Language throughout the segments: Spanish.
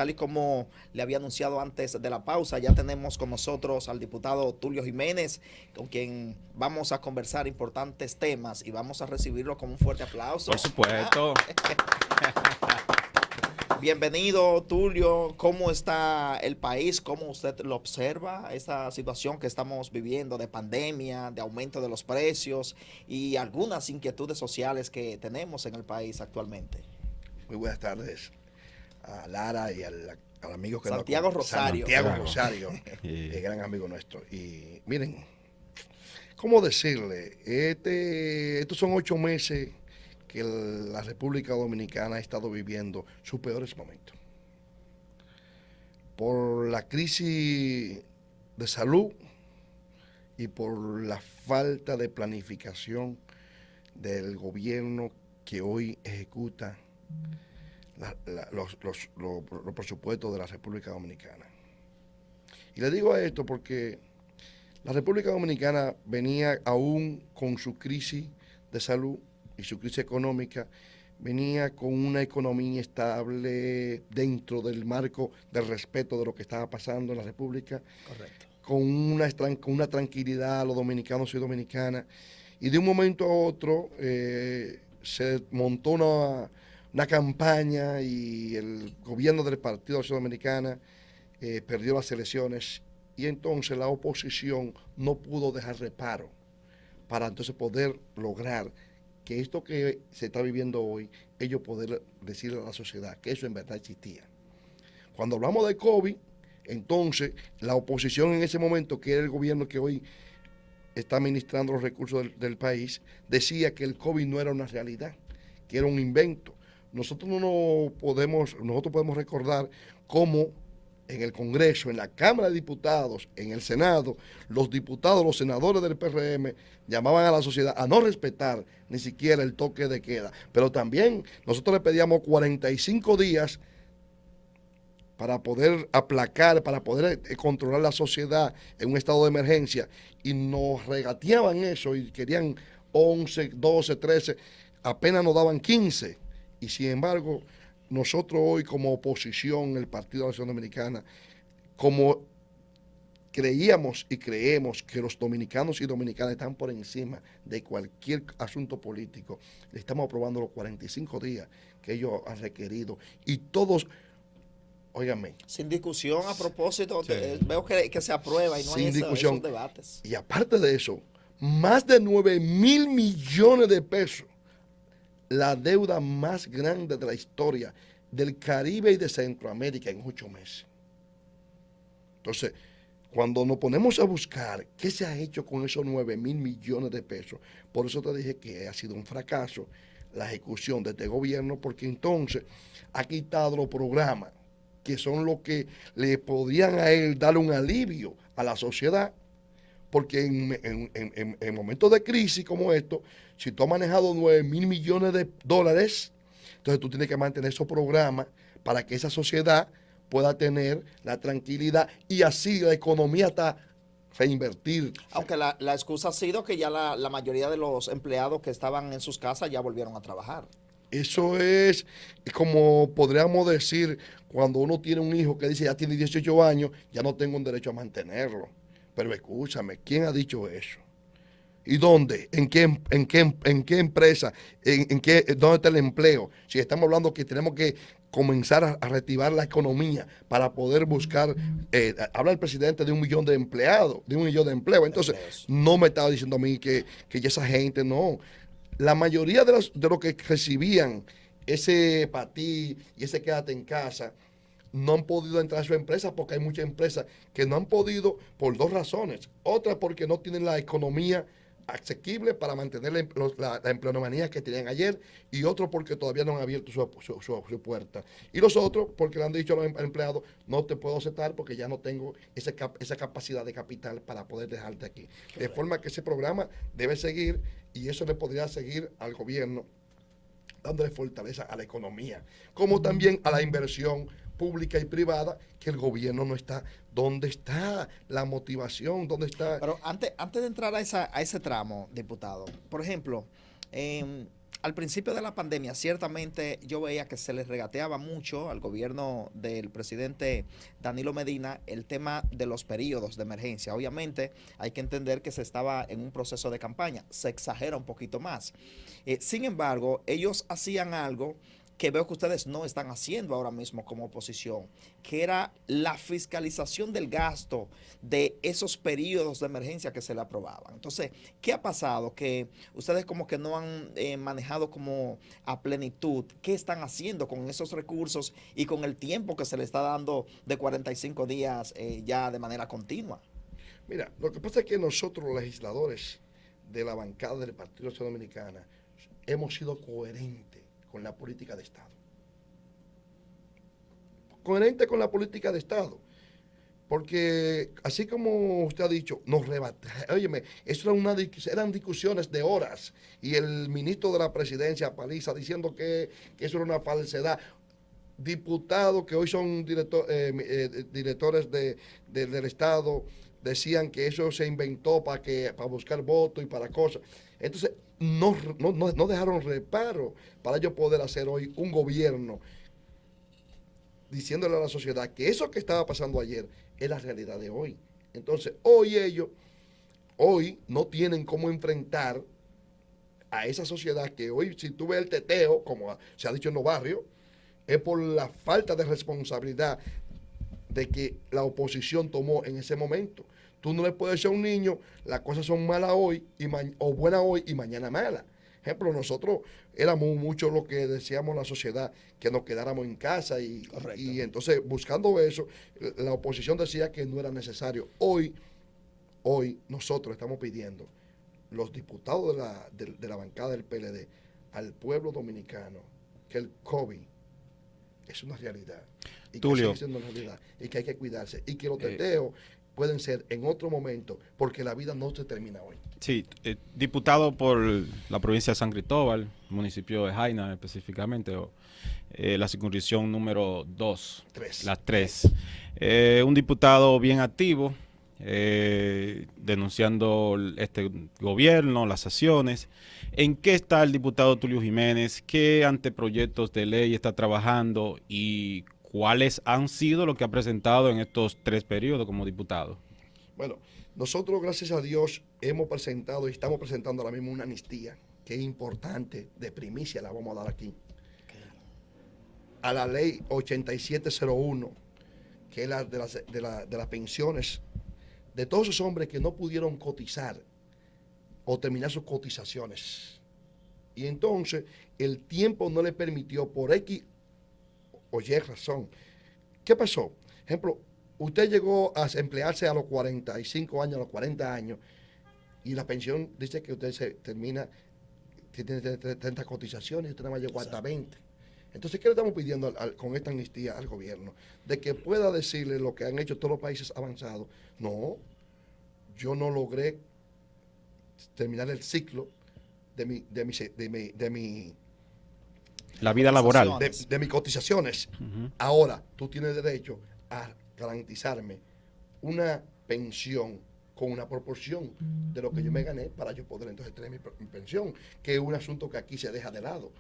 tal y como le había anunciado antes de la pausa, ya tenemos con nosotros al diputado Tulio Jiménez, con quien vamos a conversar importantes temas y vamos a recibirlo con un fuerte aplauso. Por supuesto. Bienvenido, Tulio. ¿Cómo está el país? ¿Cómo usted lo observa? Esta situación que estamos viviendo de pandemia, de aumento de los precios y algunas inquietudes sociales que tenemos en el país actualmente. Muy buenas tardes a Lara y al amigo que nos Santiago Rosario. Santiago Rosario, gran amigo nuestro. Y miren, ¿cómo decirle? Estos son 8 meses que la República Dominicana ha estado viviendo sus peores momentos. Por la crisis de salud y por la falta de planificación del gobierno que hoy ejecuta los presupuestos de la República Dominicana. Y le digo esto porque la República Dominicana venía aún con su crisis de salud y su crisis económica, venía con una economía estable dentro del marco del respeto de lo que estaba pasando en la República. Correcto. Con una tranquilidad a los dominicanos y dominicanas. Y de un momento a otro se montó una campaña y el gobierno del Partido de Acción Dominicana perdió las elecciones y entonces la oposición no pudo dejar reparo para entonces poder lograr que esto que se está viviendo hoy, ellos poder decirle a la sociedad que eso en verdad existía. Cuando hablamos de COVID, entonces la oposición en ese momento, que era el gobierno que hoy está administrando los recursos del país, decía que el COVID no era una realidad, que era un invento. Nosotros podemos recordar cómo en el Congreso, en la Cámara de Diputados, en el Senado, los diputados, los senadores del PRM llamaban a la sociedad a no respetar ni siquiera el toque de queda. Pero también nosotros le pedíamos 45 días para poder aplacar, para poder controlar la sociedad en un estado de emergencia, y nos regateaban eso y querían 11, 12, 13, apenas nos daban 15. Y sin embargo, nosotros hoy como oposición, el Partido de la Acción Dominicana, como creíamos y creemos que los dominicanos y dominicanas están por encima de cualquier asunto político, le estamos aprobando los 45 días que ellos han requerido. Y todos, óigame. Sin discusión a propósito, Sí. veo que se aprueba y no hay esos debates. Y aparte de eso, más de 9,000 millones de pesos, la deuda más grande de la historia del Caribe y de Centroamérica en 8 meses. Entonces, cuando nos ponemos a buscar qué se ha hecho con esos 9,000 millones de pesos, por eso te dije que ha sido un fracaso la ejecución de este gobierno, porque entonces ha quitado los programas que son los que le podían a él dar un alivio a la sociedad, porque en momentos de crisis como esto, si tú has manejado 9,000 millones de dólares, entonces tú tienes que mantener esos programas para que esa sociedad pueda tener la tranquilidad y así la economía está reinvertir. Aunque la excusa ha sido que ya la mayoría de los empleados que estaban en sus casas ya volvieron a trabajar. Eso es como podríamos decir cuando uno tiene un hijo que dice ya tiene 18 años, ya no tengo un derecho a mantenerlo. Pero escúchame, ¿quién ha dicho eso? ¿Y dónde? ¿En qué empresa? ¿Dónde está el empleo? Si estamos hablando que tenemos que comenzar a reactivar la economía para poder buscar, habla el presidente de 1 millón de empleados, de 1 millón de empleos. Entonces, no me estaba diciendo a mí que ya esa gente no. La mayoría de los que recibían ese patí y ese quédate en casa no han podido entrar a su empresa porque hay muchas empresas que no han podido por 2 razones. Otra porque no tienen la economía asequible para mantener la empleomanía que tenían ayer, y otro porque todavía no han abierto su puerta. Y los otros porque le han dicho a los empleados, no te puedo aceptar porque ya no tengo esa capacidad de capital para poder dejarte aquí. De forma que ese programa debe seguir, y eso le podría seguir al gobierno dándole fortaleza a la economía, como también a la inversión pública y privada, que el gobierno no está. ¿Dónde está la motivación? ¿Dónde está? Pero antes de entrar a ese tramo, diputado, por ejemplo, al principio de la pandemia, ciertamente yo veía que se les regateaba mucho al gobierno del presidente Danilo Medina el tema de los periodos de emergencia. Obviamente hay que entender que se estaba en un proceso de campaña, se exagera un poquito más. Sin embargo, ellos hacían algo que veo que ustedes no están haciendo ahora mismo como oposición, que era la fiscalización del gasto de esos periodos de emergencia que se le aprobaban. Entonces, ¿qué ha pasado? Que ustedes como que no han manejado como a plenitud qué están haciendo con esos recursos y con el tiempo que se le está dando de 45 días ya de manera continua. Mira, lo que pasa es que nosotros, los legisladores de la bancada del Partido Acción Dominicana, hemos sido coherentes con la política de Estado. Coherente con la política de Estado. Porque, así como usted ha dicho, nos rebate. Óyeme, eso era eran discusiones de horas. Y el ministro de la Presidencia, Paliza, diciendo que eso era una falsedad. Diputados que hoy son directores del Estado decían que eso se inventó para buscar votos y para cosas. Entonces, no dejaron reparo para ellos poder hacer hoy un gobierno diciéndole a la sociedad que eso que estaba pasando ayer es la realidad de hoy. Entonces, hoy no tienen cómo enfrentar a esa sociedad que hoy, si tú ves el teteo, como se ha dicho en los barrios, es por la falta de responsabilidad de que la oposición tomó en ese momento. Tú no le puedes decir a un niño, las cosas son malas hoy o buenas hoy y mañana malas. Ejemplo, nosotros éramos mucho lo que decíamos la sociedad, que nos quedáramos en casa y entonces buscando eso, la oposición decía que no era necesario. Hoy nosotros estamos pidiendo, los diputados de la bancada del PLD, al pueblo dominicano, que el COVID es una realidad y que sigue siendo una realidad y que hay que cuidarse y que los teteos pueden ser en otro momento porque la vida no se termina hoy. Sí, diputado por la provincia de San Cristóbal, municipio de Jaina específicamente, la circunscripción número 2, las 3. Un diputado bien activo, denunciando este gobierno, las acciones. ¿En qué está el diputado Tulio Jiménez? ¿Qué anteproyectos de ley está trabajando y cuáles han sido los que ha presentado en estos 3 periodos como diputado? Bueno, nosotros, gracias a Dios, hemos presentado y estamos presentando ahora mismo una amnistía que es importante, de primicia la vamos a dar aquí, a la ley 8701, que es la de las pensiones de todos esos hombres que no pudieron cotizar o terminar sus cotizaciones. Y entonces el tiempo no le permitió por X o Y razón. ¿Qué pasó? Ejemplo, usted llegó a emplearse a los 45 años, a los 40 años, y la pensión dice que usted se termina, tiene 30 cotizaciones, y usted nada más llegó hasta 20. Entonces, ¿qué le estamos pidiendo con esta amnistía al gobierno? De que pueda decirle lo que han hecho todos los países avanzados. No, yo no logré terminar el ciclo de mi la vida laboral. De mis cotizaciones. Ahora, tú tienes derecho a garantizarme una pensión con una proporción de lo que yo me gané para yo poder entonces tener mi pensión, que es un asunto que aquí se deja de lado.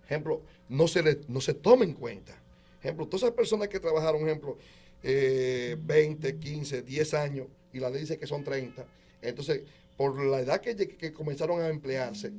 Ejemplo, no se toma en cuenta. Ejemplo, todas esas personas que trabajaron, ejemplo, 20, 15, 10 años, y la ley dice que son 30, entonces, por la edad que comenzaron a emplearse,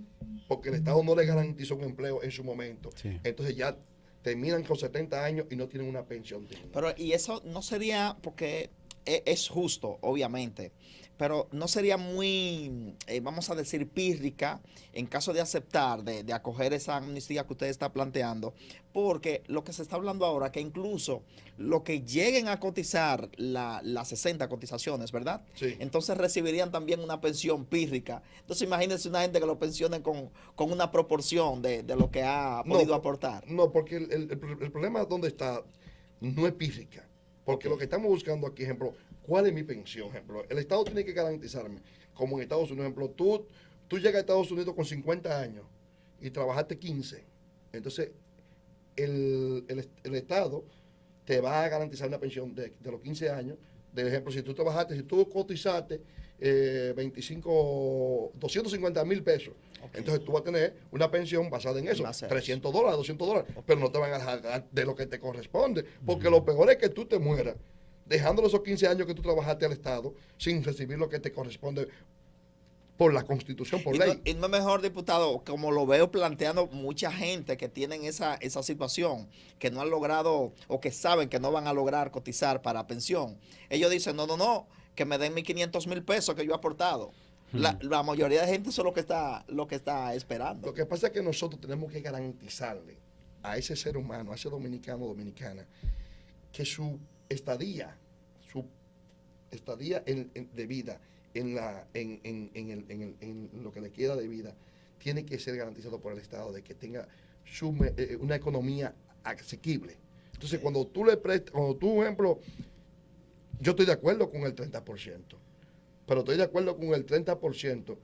porque el Estado no les garantizó un empleo en su momento, entonces ya terminan con 70 años y no tienen una pensión digna. Pero, y eso no sería, porque es justo, obviamente, pero no sería muy, vamos a decir, pírrica en caso de aceptar, de acoger esa amnistía que usted está planteando, porque lo que se está hablando ahora, que incluso lo que lleguen a cotizar las 60 cotizaciones, ¿verdad? Sí. Entonces recibirían también una pensión pírrica. Entonces imagínense una gente que lo pensionen con una proporción de lo que ha podido aportar. No, porque el problema donde está no es pírrica. Porque lo que estamos buscando aquí, ejemplo, ¿cuál es mi pensión? Ejemplo, el Estado tiene que garantizarme, como en Estados Unidos, ejemplo, tú llegas a Estados Unidos con 50 años y trabajaste 15. Entonces, el Estado te va a garantizar una pensión de los 15 años. De ejemplo, si tú cotizaste 250,000 pesos. Ok. Entonces tú vas a tener una pensión basada en eso, Base a $300, $200, pero no te van a dejar de lo que te corresponde, porque lo peor es que tú te mueras, dejándole esos 15 años que tú trabajaste al Estado sin recibir lo que te corresponde por la Constitución, por ley. Y no es mejor, diputado, como lo veo planteando mucha gente que tienen esa situación, que no han logrado o que saben que no van a lograr cotizar para pensión. Ellos dicen, no, que me den 1.500.000 pesos que yo he aportado. La mayoría de gente eso es lo que está esperando. Lo que pasa es que nosotros tenemos que garantizarle a ese ser humano, a ese dominicano o dominicana, que su estadía de vida, en lo que le queda de vida, tiene que ser garantizado por el Estado, de que tenga una economía asequible. Entonces, cuando tú le prestas, por ejemplo, yo estoy de acuerdo con el 30%, pero estoy de acuerdo con el 30%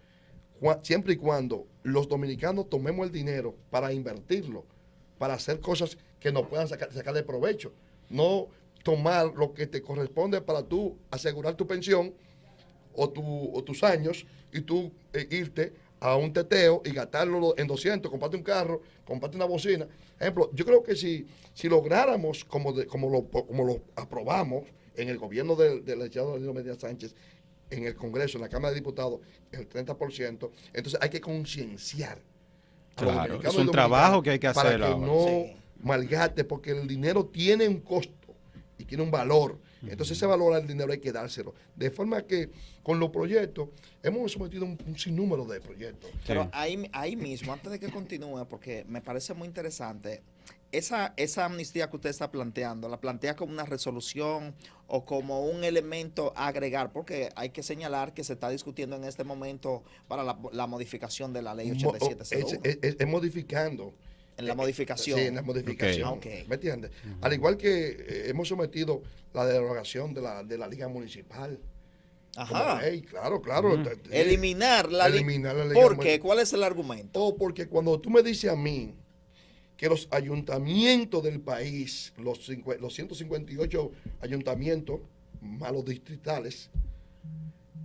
siempre y cuando los dominicanos tomemos el dinero para invertirlo, para hacer cosas que nos puedan sacarle provecho. No tomar lo que te corresponde para tú asegurar tu pensión o tus años y tú irte a un teteo y gastarlo en 200, comprarte un carro, comprarte una bocina. Ejemplo, yo creo que si lográramos, como lo aprobamos en el gobierno del legislador Danilo Medina Sánchez, en el Congreso, en la Cámara de Diputados, el 30%, entonces hay que concienciar a los Claro, dominicanos es un y trabajo que hay que para hacer que ahora. no Sí. malgaste, porque el dinero tiene un costo y tiene un valor. Entonces ese valor al dinero hay que dárselo. De forma que con los proyectos, hemos sometido un sinnúmero de proyectos. Pero Sí. ahí mismo, antes de que continúe, porque me parece muy interesante, esa amnistía que usted está planteando, ¿la plantea como una resolución o como un elemento a agregar? Porque hay que señalar que se está discutiendo en este momento para la modificación de la ley 8701. Es modificando. En la modificación. Sí, en la modificación. Ok. ¿Me entiendes? Al igual que hemos sometido la derogación de la Liga Municipal. Ajá. Como ley, claro. Eliminar la ley. Eliminar la Liga ¿Por qué? Municipal. ¿Cuál es el argumento? Oh, porque cuando tú me dices a mí que los ayuntamientos del país, los 158 ayuntamientos, más los distritales,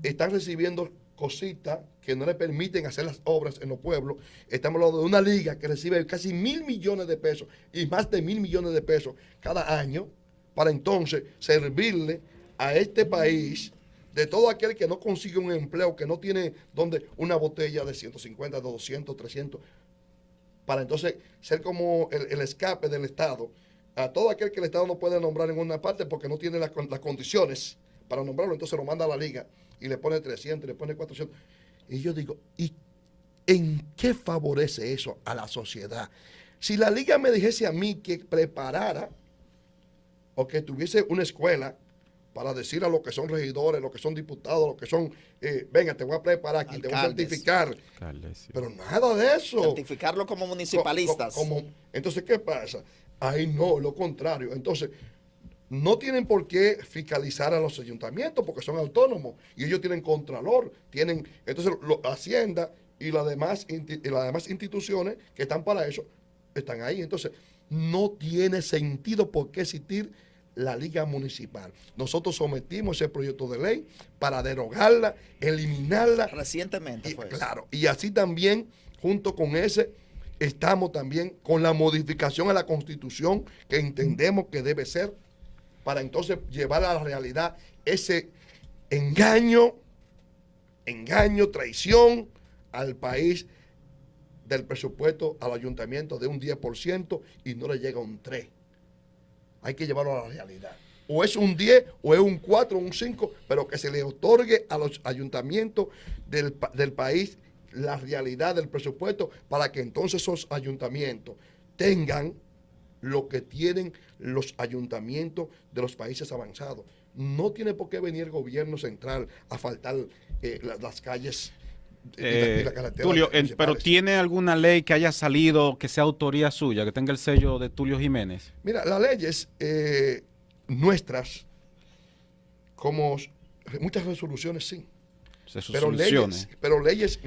están recibiendo cositas que no le permiten hacer las obras en los pueblos. Estamos hablando de una liga que recibe casi 1.000 millones de pesos y más de 1.000 millones de pesos cada año para entonces servirle a este país de todo aquel que no consigue un empleo, que no tiene donde una botella de 150, de 200, 300, para entonces ser como el escape del Estado a todo aquel que el Estado no puede nombrar en una parte porque no tiene las condiciones para nombrarlo, entonces lo manda a la liga y le pone 300, le pone 400. Y yo digo, ¿y en qué favorece eso a la sociedad? Si la liga me dijese a mí que preparara o que tuviese una escuela para decir a los que son regidores, los que son diputados, los que son, venga, te voy a preparar aquí, te voy a Alcaldes. certificar. Alcalde, sí. Pero nada de eso. Certificarlo como municipalistas. Entonces, ¿qué pasa? Ahí no, lo contrario. Entonces, no tienen por qué fiscalizar a los ayuntamientos porque son autónomos y ellos tienen contralor, entonces Hacienda y las demás instituciones que están para eso están ahí. Entonces, no tiene sentido por qué existir la Liga Municipal. Nosotros sometimos ese proyecto de ley para derogarla, eliminarla. Recientemente fue eso. Claro, y así también, junto con ese, estamos también con la modificación a la Constitución que entendemos que debe ser para entonces llevar a la realidad ese engaño, traición al país del presupuesto al ayuntamiento de un 10% y no le llega a un 3%. Hay que llevarlo a la realidad. O es un 10, o es un 4, o un 5, pero que se le otorgue a los ayuntamientos del país la realidad del presupuesto para que entonces esos ayuntamientos tengan lo que tienen los ayuntamientos de los países avanzados. No tiene por qué venir el gobierno central a faltar las calles y la carretera. Tulio, pero ¿tiene alguna ley que haya salido que sea autoría suya, que tenga el sello de Tulio Jiménez? Mira, las leyes nuestras, como muchas resoluciones, sí. Pero leyes,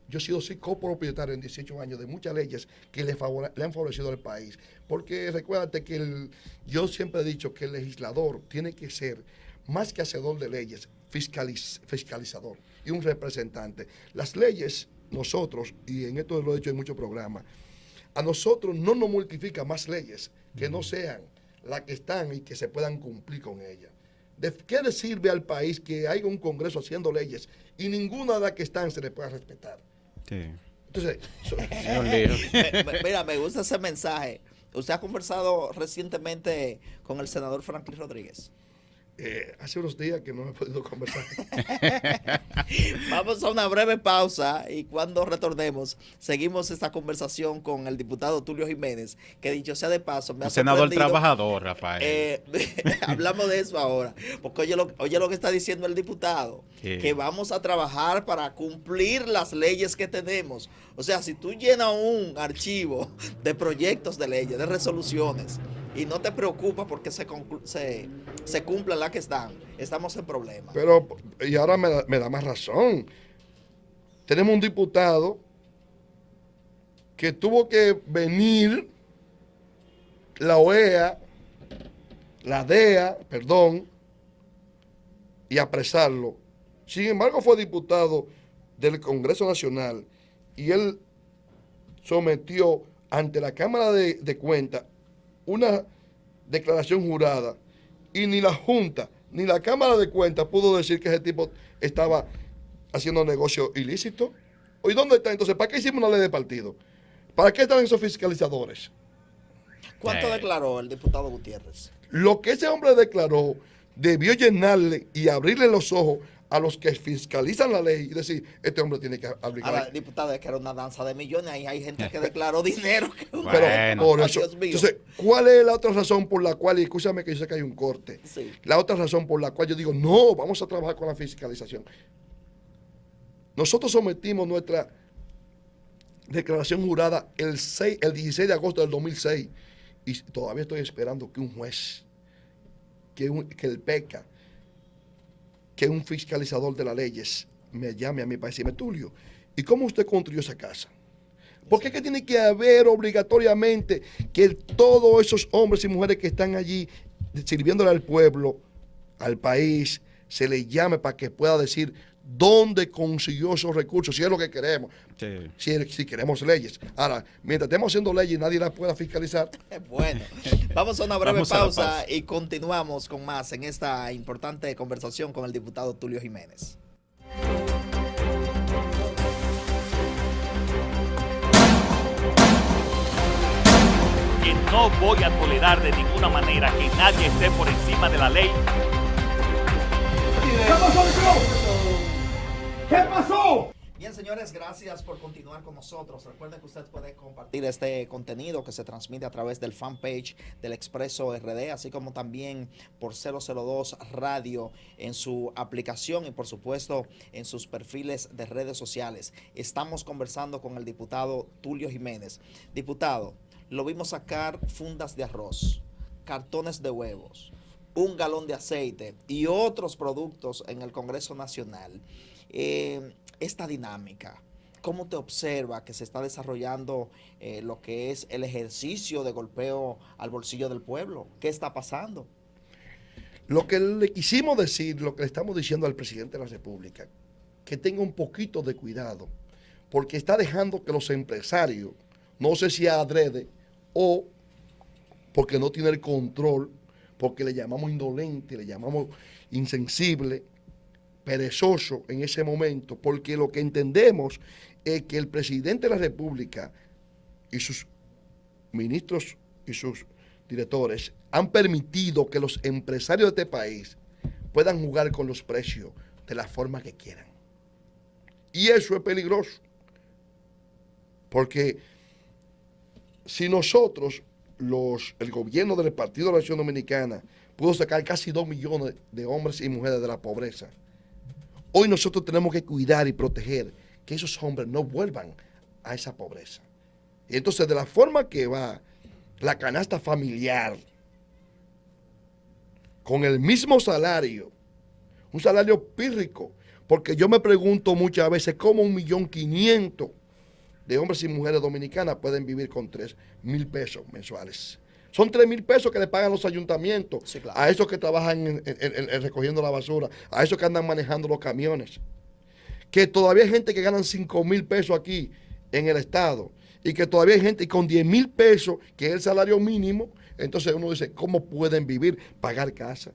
yo he sido copropietario en 18 años de muchas leyes que le han favorecido al país. Porque recuérdate que yo siempre he dicho que el legislador tiene que ser, más que hacedor de leyes, fiscalizador y un representante. Las leyes nosotros, y en esto lo he dicho en muchos programas, a nosotros no nos mortifica más leyes que no sean las que están y que se puedan cumplir con ellas. ¿De qué le sirve al país que haya un Congreso haciendo leyes y ninguna de las que están se le pueda respetar? Sí. Entonces, Mira, me gusta ese mensaje. ¿Usted ha conversado recientemente con el senador Franklin Rodríguez? hace unos días que no he podido conversar. Vamos a una breve pausa y cuando retornemos seguimos esta conversación con el diputado Tulio Jiménez, que dicho sea de paso, me ha un senador sorprendido. trabajador, Rafael. Hablamos de eso ahora, porque oye lo que está diciendo el diputado, ¿Qué? que vamos a trabajar para cumplir las leyes que tenemos. O sea, si tú llenas un archivo de proyectos de leyes, de resoluciones, y no te preocupas porque se cumplan las que están, estamos en problemas. Pero, y ahora me da más razón. Tenemos un diputado que tuvo que venir la OEA, la DEA, perdón, y apresarlo. Sin embargo, fue diputado del Congreso Nacional y él sometió ante la Cámara de Cuentas una declaración jurada y ni la Junta ni la Cámara de Cuentas pudo decir que ese tipo estaba haciendo negocio ilícito. ¿Y dónde está? Entonces, ¿para qué hicimos una ley de partido? ¿Para qué están esos fiscalizadores? ¿Cuánto declaró el diputado Gutiérrez? Lo que ese hombre declaró debió llenarle y abrirle los ojos a los que fiscalizan la ley y decir, este hombre tiene que aplicar. Ahora, diputado, es que era una danza de millones, ahí hay gente que declaró dinero. Bueno. Pero por eso, Dios mío. entonces, ¿cuál es la otra razón por la cual, y escúchame que yo sé que hay un corte, Sí. la otra razón por la cual yo digo, no, vamos a trabajar con la fiscalización? Nosotros sometimos nuestra declaración jurada el 16 de agosto del 2006 y todavía estoy esperando que un juez, que el PECA, que un fiscalizador de las leyes me llame a mi país y me Tulio, ¿y cómo usted construyó esa casa? ¿Por qué que tiene que haber obligatoriamente que todos esos hombres y mujeres que están allí sirviéndole al pueblo, al país, se les llame para que pueda decir dónde consiguió esos recursos, si es lo que queremos, Sí. si queremos leyes? Ahora, mientras estemos haciendo leyes y nadie las pueda fiscalizar, Bueno, vamos a una breve Vamos a la pausa pausa. y continuamos con más en esta importante conversación con el diputado Tulio Jiménez. Que no voy a tolerar de ninguna manera que nadie esté por encima de la ley. ¿Qué pasó? Bien, señores, gracias por continuar con nosotros. Recuerden que usted puede compartir este contenido que se transmite a través del fanpage del Expreso RD, así como también por 002 Radio en su aplicación y por supuesto en sus perfiles de redes sociales. Estamos conversando con el diputado Tulio Jiménez. Diputado, lo vimos sacar fundas de arroz, cartones de huevos, un galón de aceite y otros productos en el Congreso Nacional. Esta dinámica, ¿cómo te observa que se está desarrollando lo que es el ejercicio de golpeo al bolsillo del pueblo? ¿Qué está pasando? lo que le quisimos decir, lo que le estamos diciendo al presidente de la República, que tenga un poquito de cuidado, porque está dejando que los empresarios, no sé si adrede o porque no tiene el control, porque le llamamos indolente, le llamamos insensible, perezoso en ese momento, porque lo que entendemos es que el presidente de la República y sus ministros y sus directores han permitido que los empresarios de este país puedan jugar con los precios de la forma que quieran. Y eso es peligroso, porque si nosotros, el gobierno del Partido de la Nación Dominicana, pudo sacar casi 2 millones de hombres y mujeres de la pobreza, hoy nosotros tenemos que cuidar y proteger que esos hombres no vuelvan a esa pobreza. Y entonces, de la forma que va la canasta familiar, con el mismo salario, un salario pírrico, porque yo me pregunto muchas veces cómo 1.500.000 de hombres y mujeres dominicanas pueden vivir con 3,000 pesos mensuales. Son 3,000 pesos que le pagan los ayuntamientos, Sí, claro, a esos que trabajan recogiendo la basura, a esos que andan manejando los camiones. que todavía hay gente que ganan 5,000 pesos aquí en el estado y que todavía hay gente con 10,000 pesos, que es el salario mínimo. Entonces uno dice, ¿cómo pueden vivir? Pagar casa,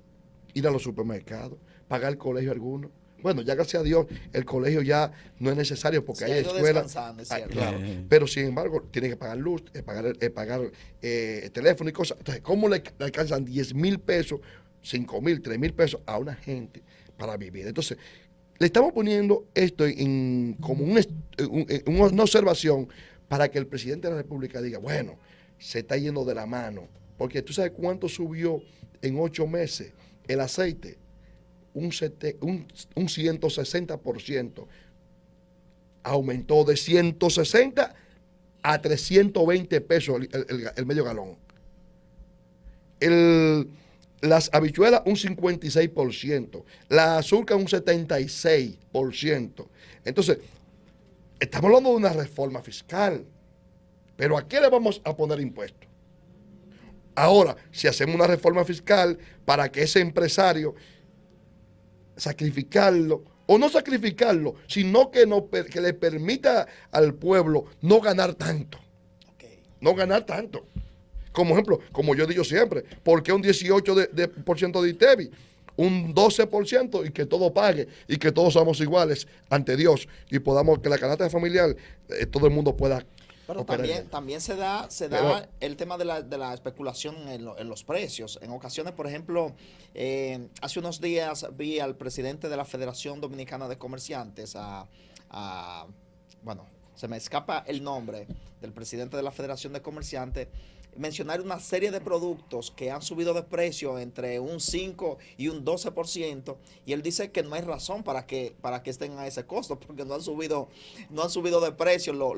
ir a los supermercados, pagar el colegio alguno. Bueno, ya gracias a Dios el colegio ya no es necesario porque hay escuelas. Claro, pero sin embargo tienen que pagar luz, pagar teléfono y cosas. Entonces, ¿cómo le alcanzan 10,000 pesos, 5,000, 3,000 pesos a una gente para vivir? Entonces, le estamos poniendo esto como una observación para que el presidente de la República diga, bueno, se está yendo de la mano. Porque tú sabes cuánto subió en 8 meses el aceite. Un 160%. Aumentó de 160 a 320 pesos el medio galón. Las habichuelas un 56%. La azúcar un 76%. Entonces, estamos hablando de una reforma fiscal. Pero ¿a qué le vamos a poner impuestos? Ahora, si hacemos una reforma fiscal para que ese empresario sacrificarlo, o no sacrificarlo, sino que le permita al pueblo no ganar tanto. No ganar tanto. Como ejemplo, como yo digo siempre, ¿por qué un 18% de ITEVI? Un 12% y que todo pague y que todos somos iguales ante Dios y podamos, que la canasta familiar, todo el mundo pueda. Pero también se da el tema de la especulación en los precios. En ocasiones, por ejemplo, hace unos días vi al presidente de la Federación Dominicana de Comerciantes, bueno, se me escapa el nombre del presidente de la Federación de Comerciantes, mencionar una serie de productos que han subido de precio entre un 5 y un 12%, y él dice que no hay razón para que estén a ese costo, porque no han subido de precio,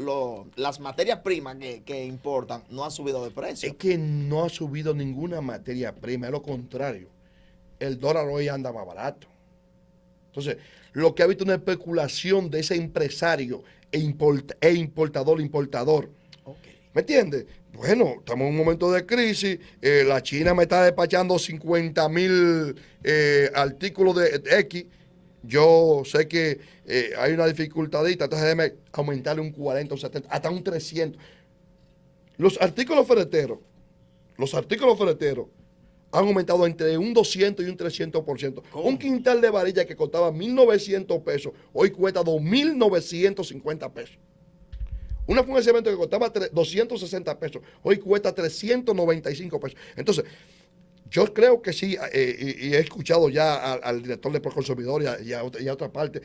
las materias primas que importan no han subido de precio. Es que no ha subido ninguna materia prima, es lo contrario. El dólar hoy anda más barato. Entonces, lo que ha visto una especulación de ese empresario importador. ¿Me entiendes? Bueno, estamos en un momento de crisis. La China me está despachando 50,000 artículos de X. Yo sé que hay una dificultadita, entonces déjeme aumentarle un 40, un 70, hasta un 300. Los artículos ferreteros han aumentado entre un 200 y un 300%. ¿Cómo? Un quintal de varilla que costaba 1,900 pesos, hoy cuesta 2,950 pesos. Una funda de cemento que costaba 260 pesos, hoy cuesta 395 pesos. Entonces, yo creo que sí, y he escuchado ya al director de Proconsumidor y a otra parte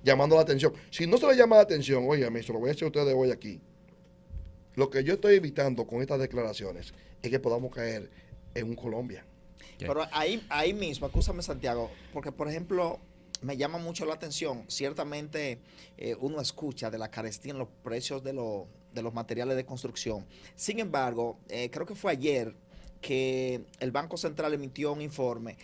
llamando la atención. Si no se le llama la atención, oye, se lo voy a decir a ustedes hoy aquí. Lo que yo estoy evitando con estas declaraciones es que podamos caer en un Colombia. Pero ahí mismo, acúsame Santiago, porque por ejemplo, me llama mucho la atención, ciertamente uno escucha de la carestía en los precios de los materiales de construcción. Sin embargo, creo que fue ayer que el Banco Central emitió un informe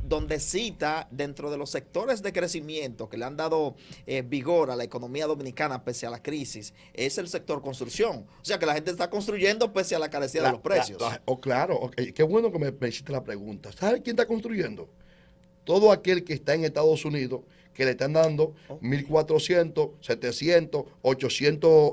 donde cita dentro de los sectores de crecimiento que le han dado vigor a la economía dominicana pese a la crisis, es el sector construcción. O sea que la gente está construyendo pese a la carestía de los precios. Claro, okay. Qué bueno que me hiciste la pregunta. ¿Sabes quién está construyendo? Todo aquel que está en Estados Unidos, que le están dando 1,400, 700, 800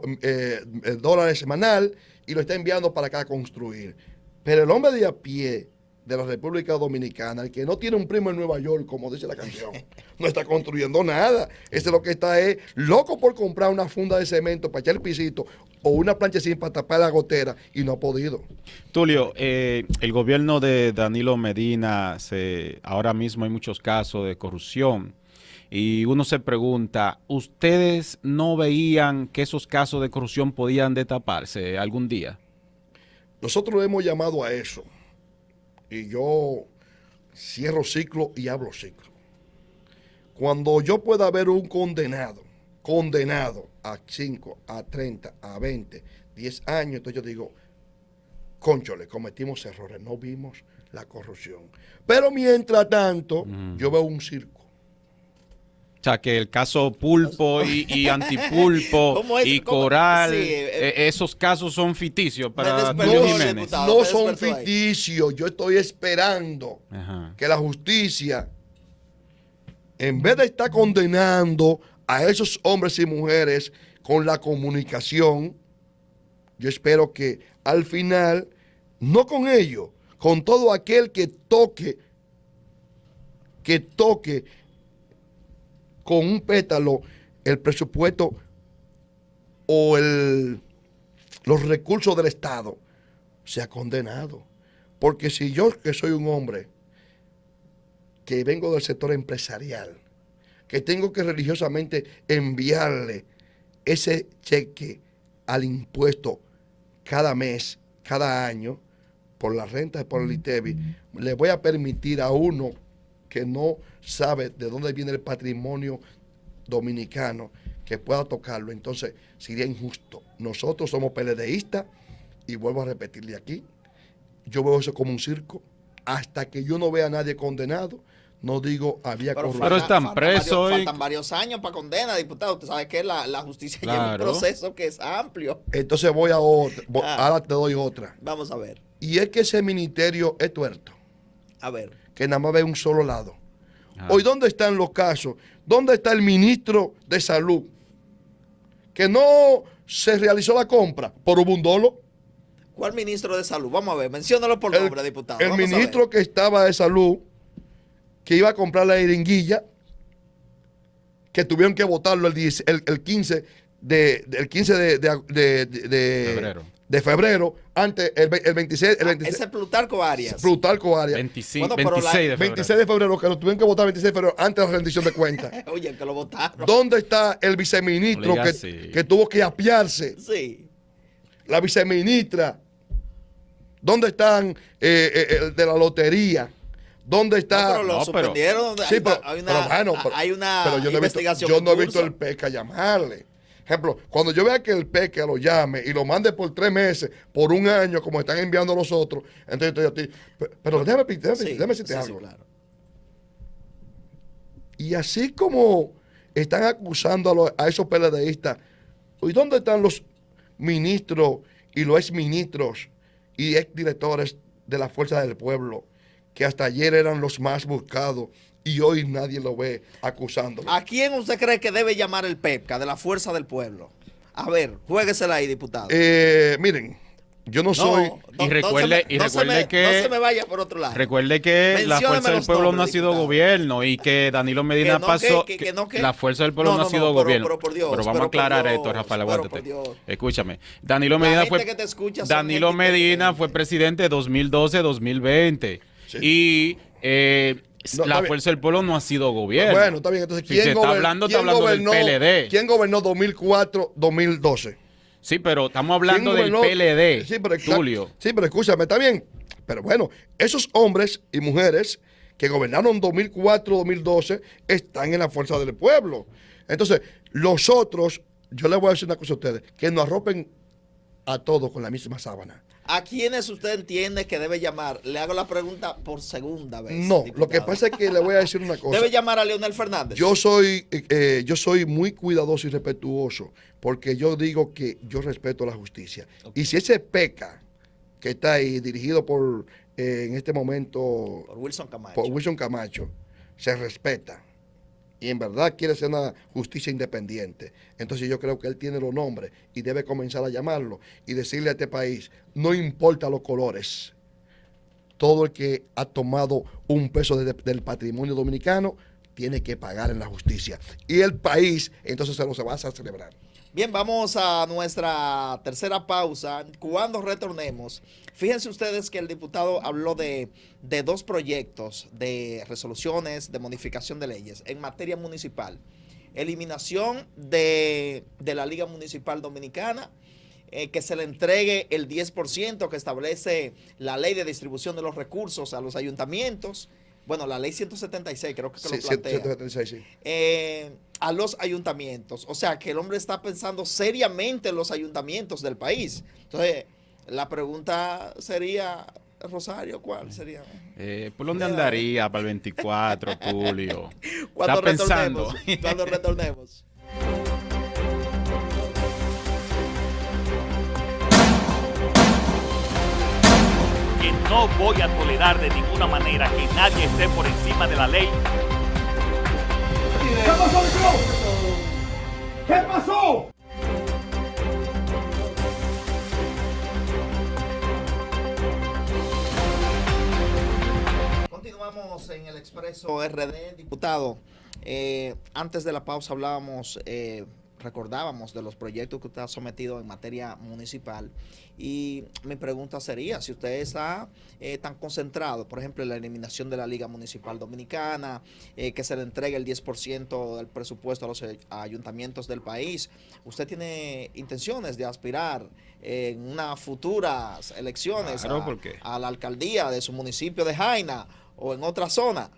dólares semanal y lo está enviando para acá a construir. Pero el hombre de a pie de la República Dominicana, el que no tiene un primo en Nueva York, como dice la canción, no está construyendo nada. Ese lo que está es loco por comprar una funda de cemento para echar el pisito o una planchecita para tapar la gotera y no ha podido. Tulio, el gobierno de Danilo Medina, ahora mismo hay muchos casos de corrupción y uno se pregunta, ¿ustedes no veían que esos casos de corrupción podían destaparse algún día? Nosotros hemos llamado a eso y yo cierro ciclo y abro ciclo. Cuando yo pueda ver un condenado a 5, a 30, a 20, 10 años, entonces yo digo, cónchole, cometimos errores, no vimos la corrupción. Pero mientras tanto, yo veo un circo. O sea, que el caso Pulpo y Antipulpo y Coral, sí, esos casos son ficticios para Tulio Jiménez. No son ficticios. Yo estoy esperando que la justicia, en vez de estar condenando a esos hombres y mujeres con la comunicación. Yo espero que al final, no con ellos, con todo aquel que toque con un pétalo el presupuesto o los recursos del Estado, sea condenado. Porque si yo, que soy un hombre que vengo del sector empresarial, que tengo que religiosamente enviarle ese cheque al impuesto cada mes, cada año, por la renta, por el ITEVI, le voy a permitir a uno que no sabe de dónde viene el patrimonio dominicano que pueda tocarlo. Entonces sería injusto. Nosotros somos PLDistas y vuelvo a repetirle aquí, yo veo eso como un circo. Hasta que yo no vea a nadie condenado, no digo había corrupción. Pero están presos. Faltan varios años para condena, diputado. Usted sabe que la justicia lleva un proceso que es amplio. Entonces voy a otra. Ahora te doy otra. Vamos a ver. Y es que ese ministerio es tuerto. A ver. Que nada más ve un solo lado. Hoy, ¿dónde están los casos? ¿Dónde está el ministro de Salud? Que no se realizó la compra por un dolo. ¿Cuál ministro de Salud? Vamos a ver, menciónalo por nombre, diputado. El ministro que estaba de Salud, que iba a comprar la jeringuilla, que tuvieron que votarlo el 15 de febrero, antes el 26. Ese es Plutarco Arias. Plutarco Arias. 26 de febrero. 26 de febrero, que lo tuvieron que votar el 26 de febrero antes de la rendición de cuentas. Oye, que lo votaron. ¿Dónde está el viceministro que tuvo que apiarse? Sí. La viceministra. ¿Dónde están el de la lotería? ¿Dónde está? No, pero lo suspendieron. Sí, hay una investigación. Yo no he visto el PECA llamarle. Ejemplo, cuando yo vea que el PECA lo llame y lo mande por 3 meses, por un año, como están enviando los otros, entonces yo estoy a ti. Pero déjame decirte algo. Claro. Y así como están acusando a esos PLDistas, ¿y dónde están los ministros y los exministros y exdirectores de la Fuerza del Pueblo, que hasta ayer eran los más buscados y hoy nadie lo ve acusándolo? ¿A quién usted cree que debe llamar el PEPCA de la Fuerza del Pueblo? A ver, juéguesela ahí, diputado. Miren, yo no soy... Y recuerde que... No se me vaya por otro lado. Recuerde que la Fuerza del Pueblo no ha sido gobierno y que Danilo Medina pasó... La Fuerza del Pueblo no ha sido gobierno. Pero por Dios. Pero vamos a aclarar esto, Rafael, aguántate. Escúchame. Danilo Medina fue presidente 2012-2020. Sí. Y... la Fuerza del Pueblo no ha sido gobierno. Bueno, está bien. Entonces, ¿quién está hablando del PLD. ¿Quién gobernó 2004-2012? Sí, pero estamos hablando del PLD, Tulio. Sí, pero escúchame, está bien. Pero bueno, esos hombres y mujeres que gobernaron 2004-2012 están en la Fuerza del Pueblo. Entonces, los otros, yo les voy a decir una cosa a ustedes, que nos arropen a todos con la misma sábana. ¿A quiénes usted entiende que debe llamar? Le hago la pregunta por segunda vez. No, diputado. Lo que pasa es que le voy a decir una cosa. ¿Debe llamar a Leonel Fernández? Yo soy muy cuidadoso y respetuoso, porque yo digo que yo respeto la justicia. Okay. Y si ese PECA, que está ahí dirigido por, en este momento... Por Wilson Camacho, se respeta y en verdad quiere ser una justicia independiente, entonces yo creo que él tiene los nombres y debe comenzar a llamarlo y decirle a este país, no importa los colores, todo el que ha tomado un peso del patrimonio dominicano tiene que pagar en la justicia. Y el país entonces se lo va a celebrar. Bien, vamos a nuestra tercera pausa. Cuando retornemos, fíjense ustedes que el diputado habló de 2 proyectos de resoluciones de modificación de leyes en materia municipal. Eliminación de la Liga Municipal Dominicana, que se le entregue el 10% que establece la ley de distribución de los recursos a los ayuntamientos. Bueno, la ley 176 creo que lo plantea. 176, sí. A los ayuntamientos. O sea, que el hombre está pensando seriamente en los ayuntamientos del país. Entonces, la pregunta sería, Rosario, ¿cuál sería? ¿Por dónde andaría para el 24, Tulio? Cuando retornemos. Cuando retornemos. Que no voy a tolerar de ninguna manera que nadie esté por encima de la ley. ¿Qué pasó? Continuamos en el Expreso RD, diputado. Antes de la pausa hablábamos, recordábamos de los proyectos que usted ha sometido en materia municipal y mi pregunta sería si usted está tan concentrado, por ejemplo, en la eliminación de la Liga Municipal Dominicana, que se le entregue el 10% del presupuesto a los ayuntamientos del país. ¿Usted tiene intenciones de aspirar en unas futuras elecciones a la alcaldía de su municipio de Jaina o en otra zona?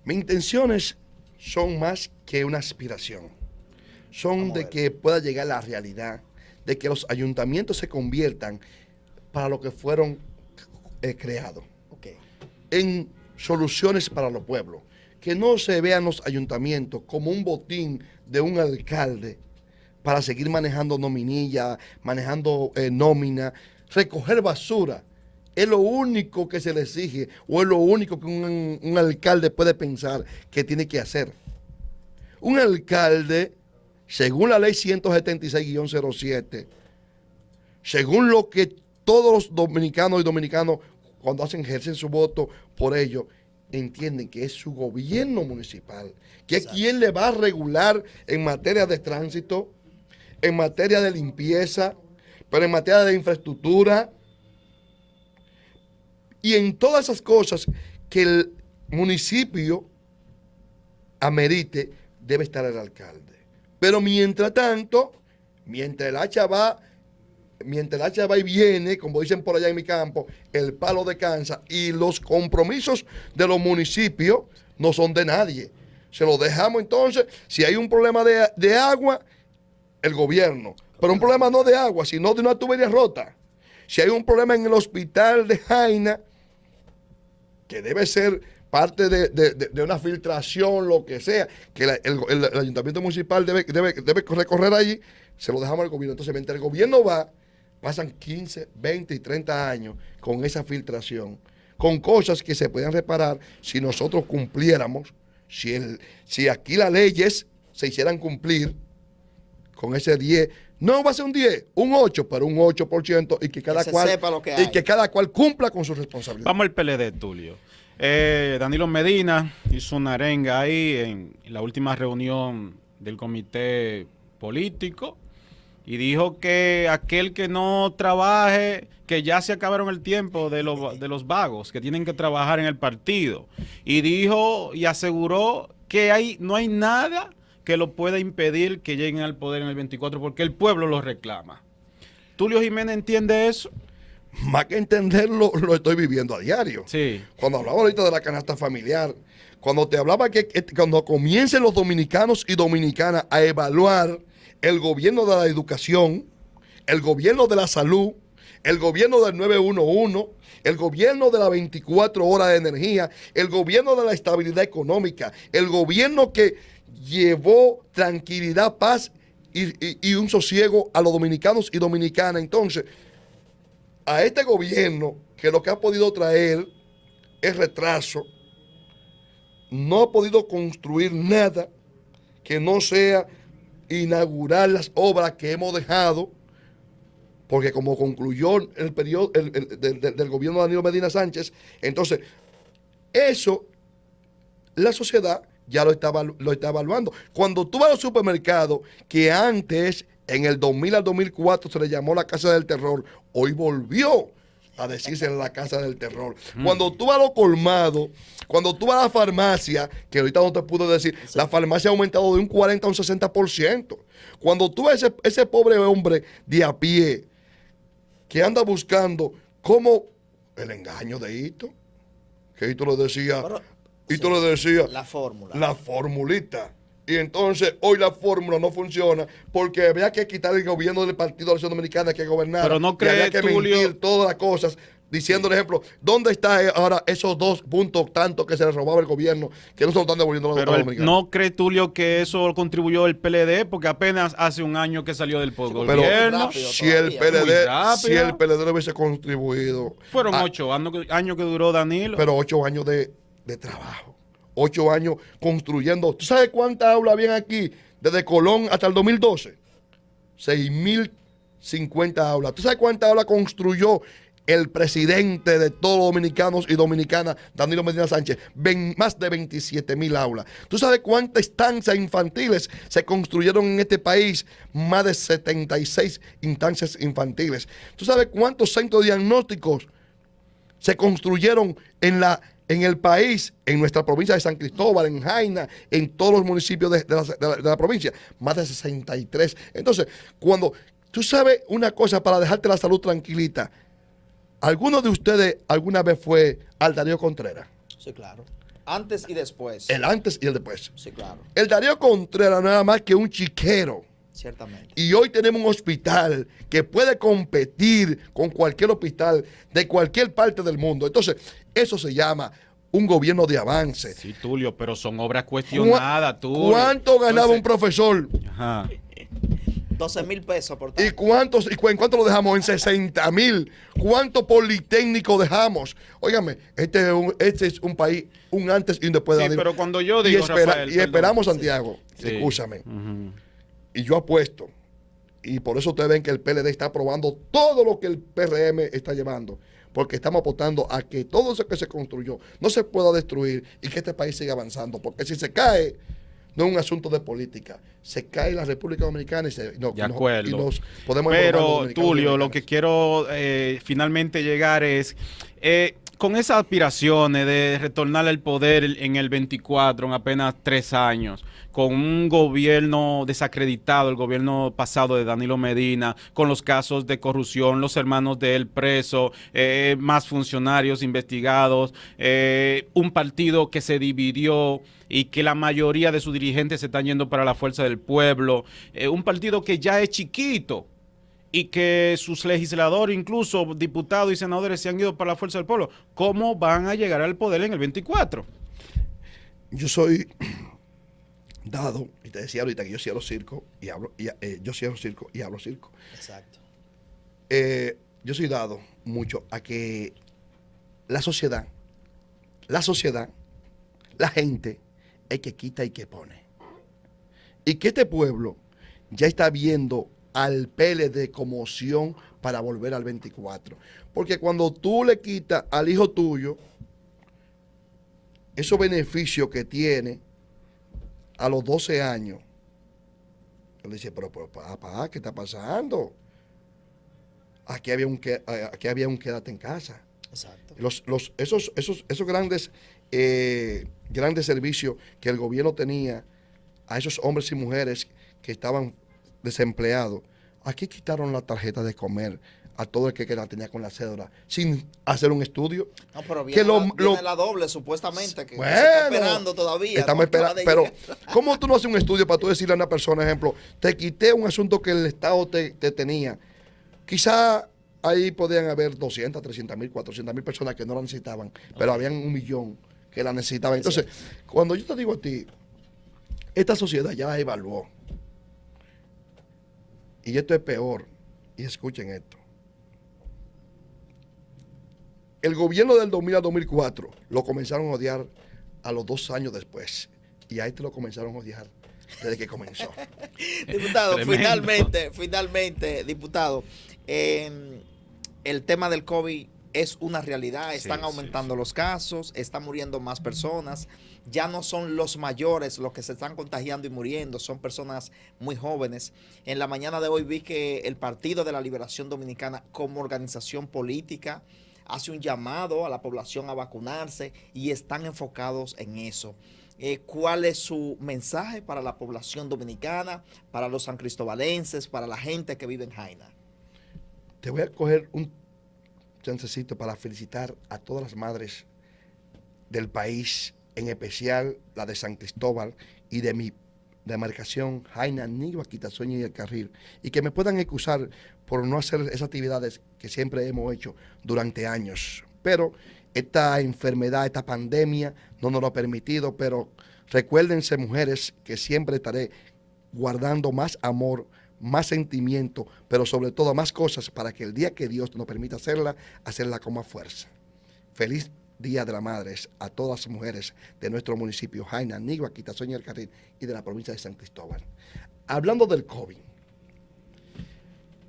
Mis intenciones son más que una aspiración. Son de que pueda llegar la realidad, de que los ayuntamientos se conviertan para lo que fueron creados, en soluciones para los pueblos. Que no se vean los ayuntamientos como un botín de un alcalde para seguir manejando nominilla, manejando nómina, recoger basura. Es lo único que se le exige o es lo único que un alcalde puede pensar que tiene que hacer. Un alcalde, según la ley 176-07, según lo que todos los dominicanos y dominicanos cuando ejercen su voto por ello, entienden que es su gobierno municipal, que es quien le va a regular en materia de tránsito, en materia de limpieza, pero en materia de infraestructura y en todas esas cosas que el municipio amerite, debe estar el alcalde. Pero mientras tanto, mientras el hacha va y viene, como dicen por allá en mi campo, el palo descansa y los compromisos de los municipios no son de nadie. Se lo dejamos entonces, si hay un problema de agua, el gobierno. Pero un problema no de agua, sino de una tubería rota. Si hay un problema en el hospital de Jaina, que debe ser parte de una filtración, lo que sea, que el ayuntamiento municipal debe recorrer allí, se lo dejamos al gobierno. Entonces, mientras el gobierno va, pasan 15, 20 y 30 años con esa filtración, con cosas que se pueden reparar si nosotros cumpliéramos, si aquí las leyes se hicieran cumplir con ese 10, no va a ser un 10, un 8, pero un 8%, y que cada cual cumpla con su responsabilidad. Vamos al PLD, Tulio. Danilo Medina hizo una arenga ahí en la última reunión del comité político y dijo que aquel que no trabaje, que ya se acabaron el tiempo de los vagos, que tienen que trabajar en el partido. Y dijo y aseguró que no hay nada que lo pueda impedir que lleguen al poder en el 24 porque el pueblo lo reclama. ¿Tulio Jiménez entiende eso? Más que entenderlo, lo estoy viviendo a diario. Sí. Cuando hablaba ahorita de la canasta familiar, cuando te hablaba que cuando comiencen los dominicanos y dominicanas a evaluar el gobierno de la educación, el gobierno de la salud, el gobierno del 911, el gobierno de las 24 horas de energía, el gobierno de la estabilidad económica, el gobierno que llevó tranquilidad, paz y un sosiego a los dominicanos y dominicanas. Entonces, a este gobierno, que lo que ha podido traer es retraso, no ha podido construir nada que no sea inaugurar las obras que hemos dejado, porque como concluyó el periodo del gobierno de Danilo Medina Sánchez, entonces eso la sociedad ya lo está evaluando. Cuando tú vas al supermercado, que antes, en el 2000 al 2004, se le llamó la Casa del Terror, hoy volvió a decirse la Casa del Terror. Cuando tú vas a los colmados, cuando tú vas a la farmacia, que ahorita no te puedo decir, la farmacia ha aumentado de un 40 a un 60%. Cuando tú ves ese pobre hombre de a pie que anda buscando cómo el engaño de Hito, que Hito le decía... Hito le decía la fórmula. La formulita. Y entonces hoy la fórmula no funciona porque había que quitar el gobierno del Partido de la Acción Dominicana que gobernara. Pero no cree, había que mentir todas las cosas, diciendo, por ejemplo, ¿dónde está ahora esos 2 puntos tanto que se le robaba el gobierno que no se lo están devolviendo a los dominicanos? ¿No cree, Tulio, que eso contribuyó el PLD? Porque apenas hace un año que salió del gobierno. Si el PLD le hubiese contribuido. Fueron 8 años que duró Danilo. Pero 8 años de trabajo. 8 años construyendo. ¿Tú sabes cuántas aulas habían aquí desde Colón hasta el 2012, 6.050 aulas. ¿Tú sabes cuántas aulas construyó el presidente de todos los dominicanos y dominicanas, Danilo Medina Sánchez? Más de 27.000 aulas. ¿Tú sabes cuántas estancias infantiles se construyeron en este país? Más de 76 instancias infantiles. ¿Tú sabes cuántos centros diagnósticos se construyeron en el país, en nuestra provincia de San Cristóbal, en Jaina, en todos los municipios de la provincia? Más de 63. Entonces, cuando tú sabes una cosa, para dejarte la salud tranquilita, ¿alguno de ustedes alguna vez fue al Darío Contreras? Sí, claro. Antes y después. El antes y el después. Sí, claro. El Darío Contreras no era más que un chiquero. Ciertamente. Y hoy tenemos un hospital que puede competir con cualquier hospital de cualquier parte del mundo. Entonces, eso se llama un gobierno de avance. Sí, Tulio, pero son obras cuestionadas, Tulio. ¿Cuánto ganaba un profesor? Ajá. 12,000 pesos por ¿Y tanto. cuánto lo dejamos? En 60,000. ¿Cuánto politécnico dejamos? Óigame, este es un país, un antes y un después de Sí, Danilo. pero cuando yo digo, Rafael, y esperamos, perdón. Santiago, Sí. escúchame. Ujú. Y yo apuesto, y por eso ustedes ven que el PLD está aprobando todo lo que el PRM está llevando, porque estamos apostando a que todo eso que se construyó no se pueda destruir y que este país siga avanzando, porque si se cae, no es un asunto de política, se cae la República Dominicana y De acuerdo. y nos podemos enfermar los Pero, dominicanos y Tulio, lo dominicanas. que quiero finalmente llegar es, con esas aspiraciones de retornar al poder en el 24, en apenas 3 años, con un gobierno desacreditado, el gobierno pasado de Danilo Medina, con los casos de corrupción, los hermanos de él presos, más funcionarios investigados, un partido que se dividió y que la mayoría de sus dirigentes se están yendo para la fuerza del pueblo, un partido que ya es chiquito y que sus legisladores, incluso diputados y senadores, se han ido para la fuerza del pueblo. ¿Cómo van a llegar al poder en el 24? Yo soy dado, y te decía ahorita que yo cierro circo y hablo, yo cierro circo y hablo circo. Exacto. Yo soy dado mucho a que la sociedad, la gente, es que quita y que pone. Y que este pueblo ya está viendo al PLD como opción para volver al 24. Porque cuando tú le quitas al hijo tuyo esos beneficios que tiene a los 12 años, él dice, pero papá, ¿qué está pasando? Aquí había un quédate en casa. Exacto. Esos grandes servicios que el gobierno tenía a esos hombres y mujeres que estaban desempleados. Aquí quitaron la tarjeta de comer a todo el que la tenía con la cédula sin hacer un estudio. No, pero Que viene la doble, supuestamente, que Bueno, se está esperando todavía. Estamos ¿no? esperando, pero ¿cómo tú no haces un estudio para tú decirle a una persona, ejemplo, te quité un asunto que el Estado te tenía? Quizá ahí podían haber 200, 300,000, 400,000 personas que no la necesitaban, pero habían 1,000,000 que la necesitaban. Entonces, cuando yo te digo a ti, esta sociedad ya la evaluó. Y esto es peor. Y escuchen esto. El gobierno del 2000 al 2004 lo comenzaron a odiar a los 2 años después. Y a este lo comenzaron a odiar desde que comenzó. Diputado, Tremendo. finalmente, diputado, el tema del COVID es una realidad, están aumentando los casos, están muriendo más personas, ya no son los mayores los que se están contagiando y muriendo, son personas muy jóvenes. En la mañana de hoy vi que el Partido de la Liberación Dominicana, como organización política, hace un llamado a la población a vacunarse y están enfocados en eso. ¿Cuál es su mensaje para la población dominicana, para los sancristobalenses, para la gente que vive en Jaina? Te voy a coger un chancecito para felicitar a todas las madres del país, en especial la de San Cristóbal y de mi demarcación, Jaina, Nigua, Quitasueña y El Carril, y que me puedan excusar por no hacer esas actividades que siempre hemos hecho durante años. Pero esta enfermedad, esta pandemia no nos lo ha permitido, pero recuérdense, mujeres, que siempre estaré guardando más amor, más sentimiento, pero sobre todo más cosas para que el día que Dios nos permita hacerla con más fuerza. Feliz Día de las Madres a todas las mujeres de nuestro municipio, Jaina, Nigua, Quitasoña del Carril y de la provincia de San Cristóbal. Hablando del COVID,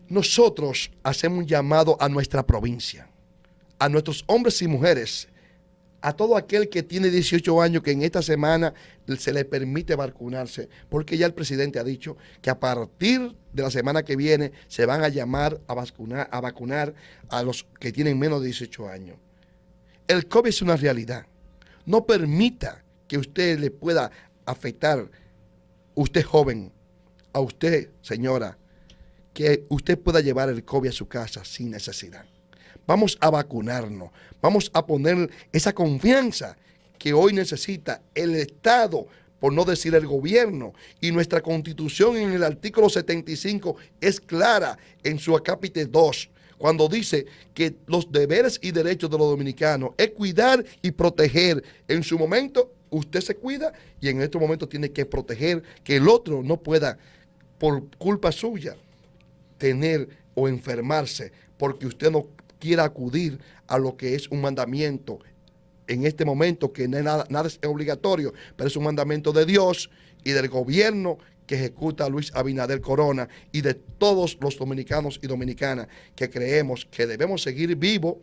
nosotros hacemos un llamado a nuestra provincia, a nuestros hombres y mujeres, a todo aquel que tiene 18 años que en esta semana se le permite vacunarse, porque ya el presidente ha dicho que a partir de la semana que viene se van a llamar a vacunar a los que tienen menos de 18 años. El COVID es una realidad. No permita que usted le pueda afectar, usted joven, a usted, señora, que usted pueda llevar el COVID a su casa sin necesidad. Vamos a vacunarnos, vamos a poner esa confianza que hoy necesita el Estado, por no decir el gobierno, y nuestra Constitución en el artículo 75 es clara en su acápite 2, cuando dice que los deberes y derechos de los dominicanos es cuidar y proteger. En su momento usted se cuida y en este momento tiene que proteger que el otro no pueda, por culpa suya, tener o enfermarse porque usted no quiera acudir a lo que es un mandamiento en este momento, que nada es obligatorio, pero es un mandamiento de Dios y del gobierno que ejecuta Luis Abinader Corona y de todos los dominicanos y dominicanas que creemos que debemos seguir vivos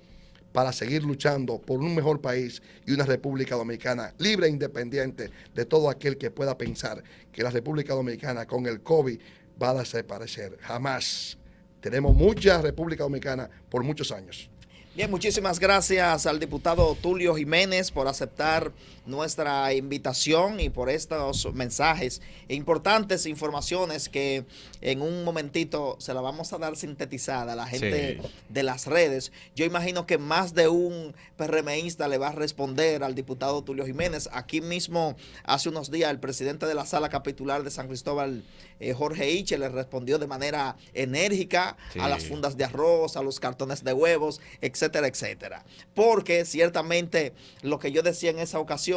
para seguir luchando por un mejor país y una República Dominicana libre e independiente de todo aquel que pueda pensar que la República Dominicana con el COVID va a desaparecer. Jamás. Tenemos mucha República Dominicana por muchos años. Bien, muchísimas gracias al diputado Tulio Jiménez por aceptar nuestra invitación y por estos mensajes e importantes informaciones que en un momentito se la vamos a dar sintetizada a la gente de las redes. Yo imagino que más de un PRMista le va a responder al diputado Tulio Jiménez. Aquí mismo, hace unos días, el presidente de la Sala Capitular de San Cristóbal, Jorge Iche, le respondió de manera enérgica a las fundas de arroz, a los cartones de huevos, etcétera, etcétera. Porque ciertamente lo que yo decía en esa ocasión,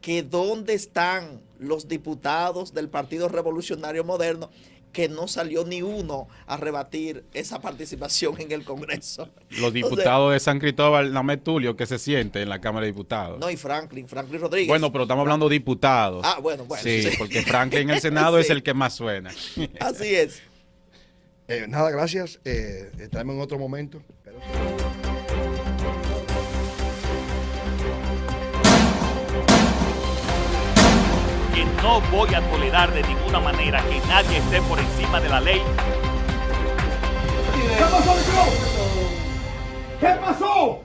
que dónde están los diputados del Partido Revolucionario Moderno, que no salió ni uno a rebatir esa participación en el Congreso. Los diputados de San Cristóbal, nada más Tulio, que se siente en la Cámara de Diputados. No, y Franklin Rodríguez. Bueno, pero estamos hablando de diputados. Ah, bueno. Sí, porque Franklin en el Senado es el que más suena. Así es. Nada, gracias. Estaremos en otro momento. Que no voy a tolerar de ninguna manera que nadie esté por encima de la ley. ¿Qué pasó, Joe? ¿Qué pasó?